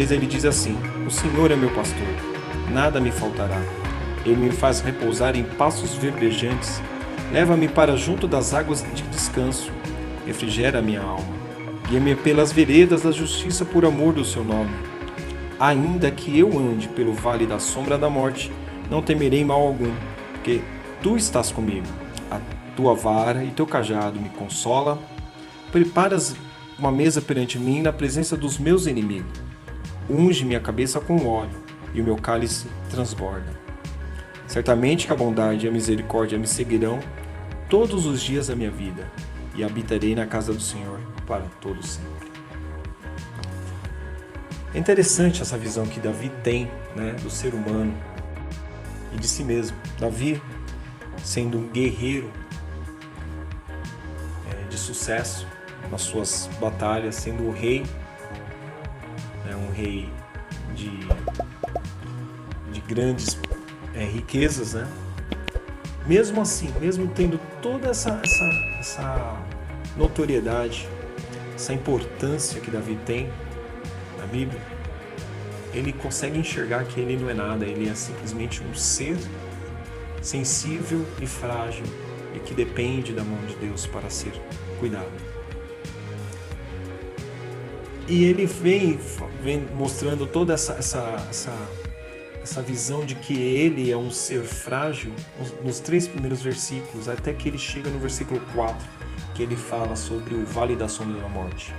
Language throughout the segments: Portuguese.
3 ele diz assim: O Senhor é meu pastor, nada me faltará. Ele me faz repousar em pastos verdejantes, leva-me para junto das águas de descanso, refrigera a minha alma. Guia-me pelas veredas da justiça por amor do seu nome. Ainda que eu ande pelo vale da sombra da morte, não temerei mal algum, porque tu estás comigo. A tua vara e teu cajado me consola. Preparas uma mesa perante mim na presença dos meus inimigos. Unge minha cabeça com óleo, e o meu cálice transborda. Certamente que a bondade e a misericórdia me seguirão todos os dias da minha vida, e habitarei na casa do Senhor para todo sempre. É interessante essa visão que Davi tem, do ser humano e de si mesmo. Davi, sendo um guerreiro de sucesso nas suas batalhas, sendo um rei de grandes riquezas, Mesmo assim, mesmo tendo toda essa notoriedade, essa importância que Davi tem na Bíblia, ele consegue enxergar que ele não é nada, ele é simplesmente um ser sensível e frágil e que depende da mão de Deus para ser cuidado. E ele vem mostrando toda essa visão de que ele é um ser frágil nos 3 primeiros versículos, até que ele chega no versículo 4, que ele fala sobre o vale da sombra da morte.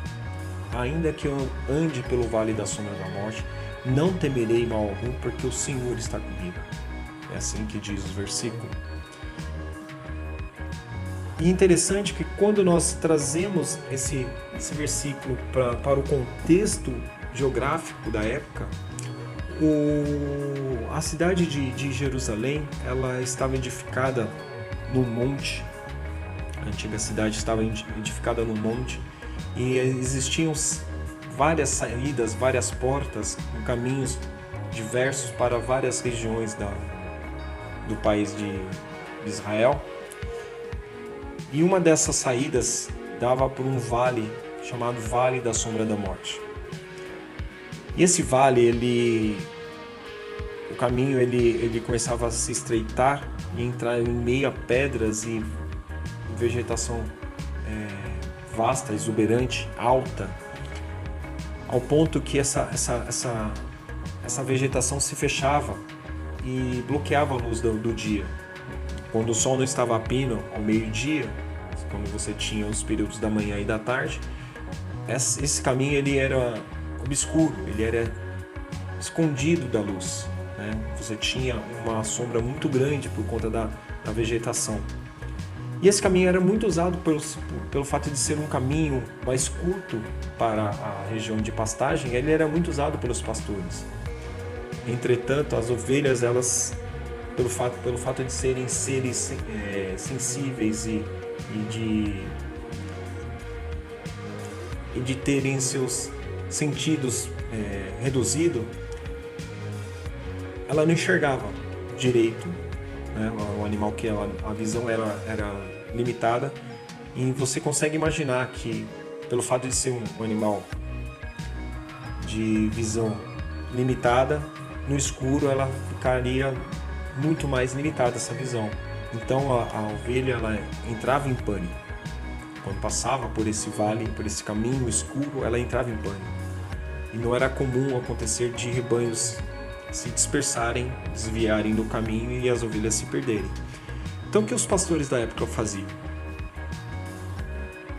Ainda que eu ande pelo vale da sombra da morte, não temerei mal algum, porque o Senhor está comigo. É assim que diz o versículo. E interessante que quando nós trazemos esse versículo para o contexto geográfico da época, a cidade de Jerusalém, ela estava edificada no monte. A antiga cidade estava edificada no monte e existiam várias saídas, várias portas, caminhos diversos para várias regiões do país de Israel. E uma dessas saídas dava por um vale chamado Vale da Sombra da Morte. E esse vale, o caminho ele começava a se estreitar e entrar em meio a pedras e vegetação vasta, exuberante, alta, ao ponto que essa vegetação se fechava e bloqueava a luz do dia. Quando o sol não estava a pino ao meio-dia, quando você tinha os períodos da manhã e da tarde, esse caminho ele era obscuro, ele era escondido da luz, Você tinha uma sombra muito grande por conta da vegetação. E esse caminho era muito usado pelo fato de ser um caminho mais curto para a região de pastagem, ele era muito usado pelos pastores. Entretanto, as ovelhas, elas, pelo fato de serem seres sensíveis e de terem seus sentidos reduzidos, ela não enxergava direito, o animal que a visão era limitada, e você consegue imaginar que pelo fato de ser um animal de visão limitada, no escuro ela ficaria muito mais limitada essa visão. Então a ovelha ela entrava em pânico. Quando passava por esse vale, por esse caminho escuro, ela entrava em pânico. E não era comum acontecer de rebanhos se dispersarem, desviarem do caminho e as ovelhas se perderem. Então o que os pastores da época faziam?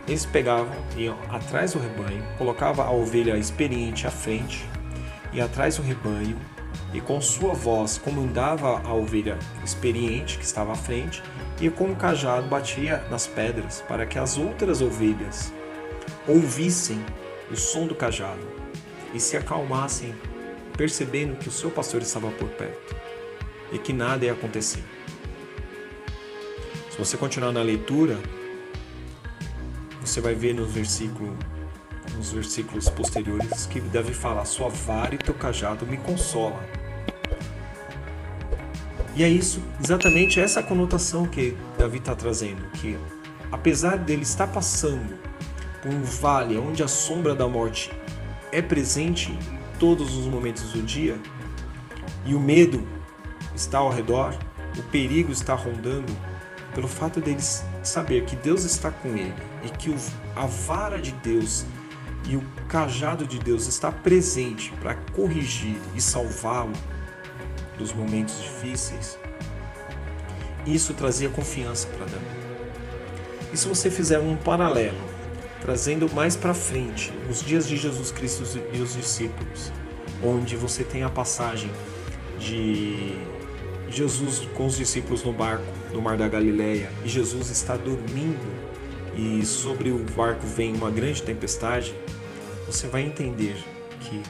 Eles pegavam, iam atrás do rebanho, colocavam a ovelha experiente à frente e atrás do rebanho, e com sua voz comandava a ovelha experiente que estava à frente, e com o cajado batia nas pedras para que as outras ovelhas ouvissem o som do cajado e se acalmassem, percebendo que o seu pastor estava por perto e que nada ia acontecer. Se você continuar na leitura, você vai ver nos versículos posteriores que Davi fala: sua vara e teu cajado me consolam. E é isso, exatamente essa conotação que Davi está trazendo, que apesar dele estar passando por um vale onde a sombra da morte é presente todos os momentos do dia e o medo está ao redor, o perigo está rondando, pelo fato dele saber que Deus está com ele e que a vara de Deus e o cajado de Deus está presente para corrigir e salvá-lo dos momentos difíceis, isso trazia confiança para Davi. E se você fizer um paralelo, trazendo mais para frente, os dias de Jesus Cristo e os discípulos, onde você tem a passagem de Jesus com os discípulos no barco, no Mar da Galileia, e Jesus está dormindo e sobre o barco vem uma grande tempestade, você vai entender que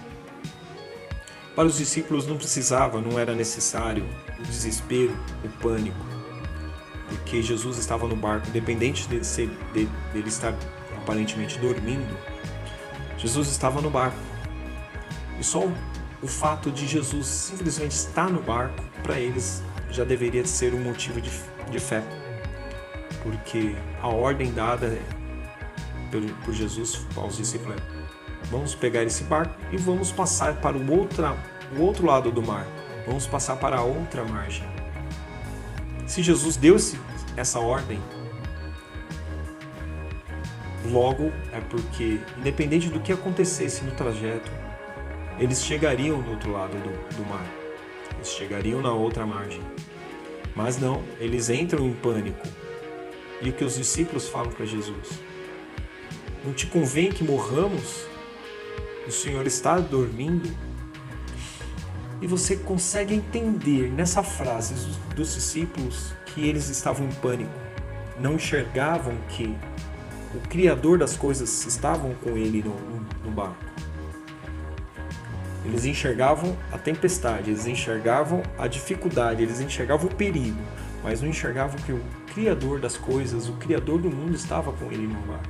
para os discípulos não era necessário o desespero, o pânico, porque Jesus estava no barco, independente dele estar aparentemente dormindo, Jesus estava no barco. E só o fato de Jesus simplesmente estar no barco, para eles já deveria ser um motivo de fé, porque a ordem dada por Jesus aos discípulos é: vamos pegar esse barco e vamos passar para o outro lado do mar, vamos passar para a outra margem. Se Jesus deu essa ordem, logo é porque, independente do que acontecesse no trajeto, eles chegariam do outro lado do mar, eles chegariam na outra margem. Mas não, eles entram em pânico. E o que os discípulos falam para Jesus: não te convém que morramos? O Senhor está dormindo? E você consegue entender nessa frase dos discípulos que eles estavam em pânico, não enxergavam que o Criador das coisas estavam com ele no barco. Eles enxergavam a tempestade, eles enxergavam a dificuldade, eles enxergavam o perigo, mas não enxergavam que o Criador das coisas, o Criador do mundo estava com ele no barco.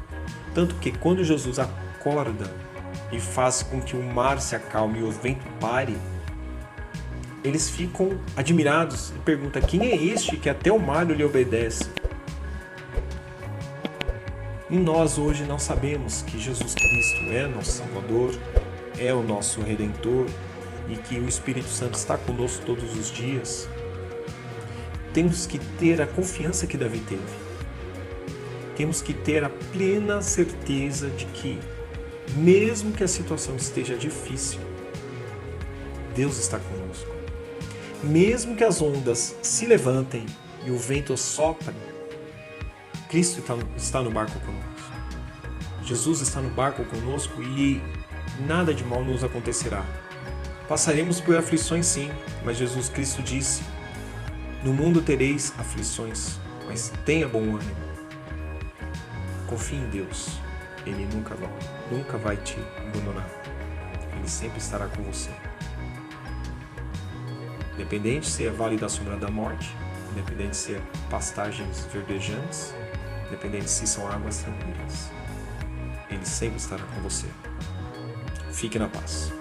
Tanto que quando Jesus acorda e faz com que o mar se acalme e o vento pare, eles ficam admirados e perguntam: quem é este que até o mar lhe obedece? E nós hoje não sabemos que Jesus Cristo é nosso Salvador, é o nosso Redentor e que o Espírito Santo está conosco todos os dias. Temos que ter a confiança que Davi teve. Temos que ter a plena certeza de que, mesmo que a situação esteja difícil, Deus está conosco. Mesmo que as ondas se levantem e o vento sopre, Cristo está no barco conosco. Jesus está no barco conosco e nada de mal nos acontecerá. Passaremos por aflições, sim, mas Jesus Cristo disse: no mundo tereis aflições, mas tenha bom ânimo. Confie em Deus, Ele nunca vai te abandonar. Ele sempre estará com você. Independente se é vale da sombra da morte, independente se é pastagens verdejantes, independente se são águas tranquilas, Ele sempre estará com você. Fique na paz.